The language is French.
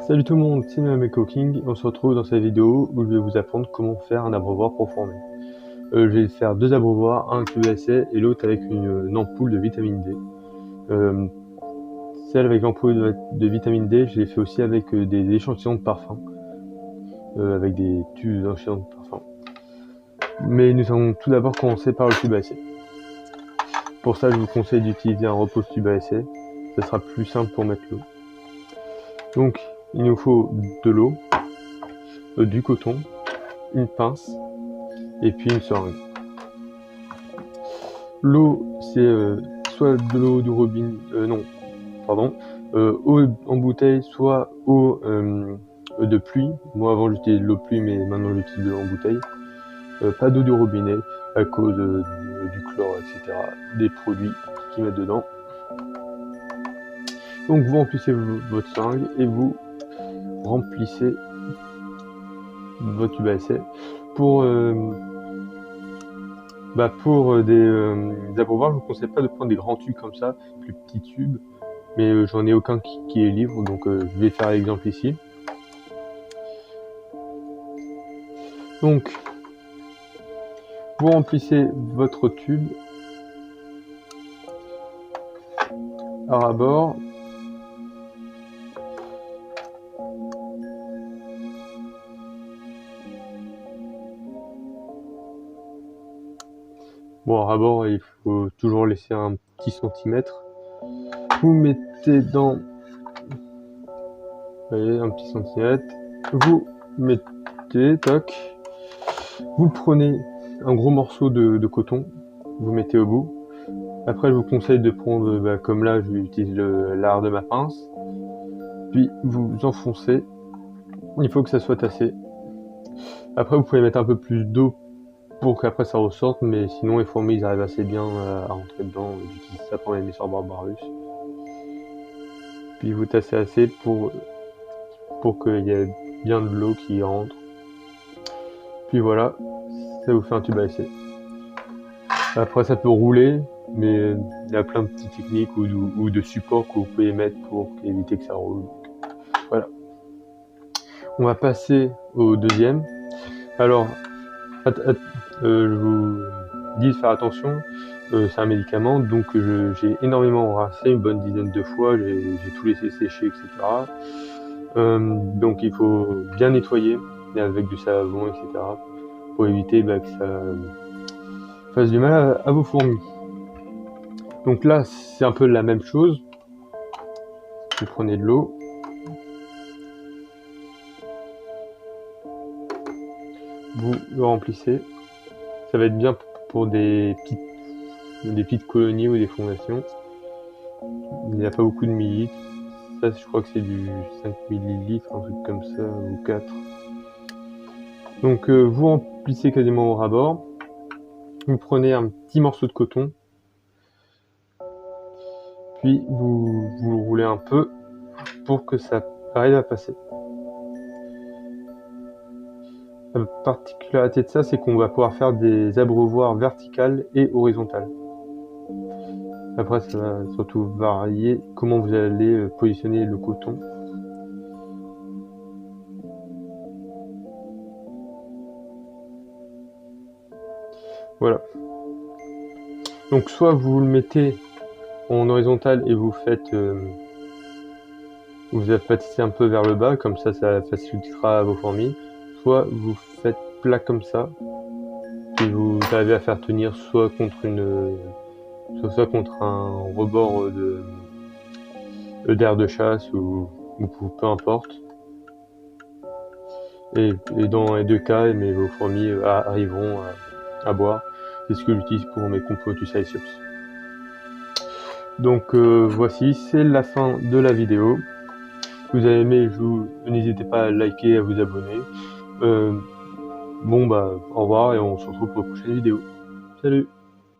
Salut tout le monde, c'est Mameko King. On se retrouve dans cette vidéo où je vais vous apprendre comment faire un abreuvoir pour former. Je vais faire deux abreuvoirs, un avec le essai et l'autre avec une ampoule de vitamine D. Celle avec l'ampoule de vitamine D, je l'ai fait aussi avec des échantillons de parfum, avec des tubes d'échantillons de parfum. Mais nous allons tout d'abord commencer par le tube à essai. Pour ça, je vous conseille d'utiliser un repose tube à essai. Ça sera plus simple pour mettre l'eau. Donc, il nous faut de l'eau, du coton, une pince et puis une seringue. L'eau, c'est soit de l'eau du robinet, eau en bouteille, soit eau de pluie. Moi avant j'utilisais de l'eau de pluie, mais maintenant j'utilise de l'eau en bouteille. Pas d'eau du robinet à cause du chlore, etc. Des produits qu'ils mettent dedans. Donc vous remplissez votre seringue et vous remplissez votre tube à essai. Pour des abreuvoirs, je vous conseille pas de prendre des grands tubes comme ça, plus petits tubes, mais j'en ai aucun qui est libre, donc je vais faire l'exemple ici. Donc, vous remplissez votre tube à ras-bord. Bon, à ras-bord, il faut toujours laisser un petit centimètre. Vous mettez dans... Voyez, un petit centimètre. Vous mettez, toc. Vous prenez un gros morceau de coton, vous mettez au bout. Après, je vous conseille de prendre, comme là, j'utilise l'art de ma pince. Puis, vous enfoncez. Il faut que ça soit tassé. Après, vous pouvez mettre un peu plus d'eau pour qu'après ça ressorte, mais sinon les fourmis ils arrivent assez bien à rentrer dedans. J'utilise ça pour les Messor Barbarus. Puis vous tassez assez pour qu'il y ait bien de l'eau qui rentre. Puis voilà, ça vous fait un tube à essai. Après ça peut rouler, mais il y a plein de petites techniques ou de supports que vous pouvez mettre pour éviter que ça roule. Voilà. On va passer au deuxième. Alors, je vous dis de faire attention, c'est un médicament, donc j'ai énormément rincé, une bonne dizaine de fois, j'ai tout laissé sécher, etc. Donc il faut bien nettoyer avec du savon, etc. pour éviter que ça fasse du mal à vos fourmis. Donc là, c'est un peu la même chose. Vous prenez de l'eau. Vous le remplissez. Ça va être bien pour des petites colonies ou des fondations. Il n'y a pas beaucoup de millilitres. Ça, je crois que c'est du 5 millilitres, un truc comme ça, ou 4. Donc vous remplissez quasiment au ras-bord. Vous prenez un petit morceau de coton. Puis vous le roulez un peu pour que ça arrive à passer. La particularité de ça, c'est qu'on va pouvoir faire des abreuvoirs verticales et horizontales. Après, ça va surtout varier comment vous allez positionner le coton. Voilà. Donc, soit vous le mettez en horizontal et vous faites... vous aplatissez un peu vers le bas, comme ça facilitera vos fourmis. Soit vous faites plat comme ça, et vous arrivez à faire tenir soit contre un rebord d'air de chasse ou peu importe. Et dans les deux cas, vos fourmis arriveront à boire. C'est ce que j'utilise pour mes Compotus Aesiops. Donc voici, c'est la fin de la vidéo. Si vous avez aimé, n'hésitez pas à liker et à vous abonner. Au revoir et on se retrouve pour la prochaine vidéo. Salut!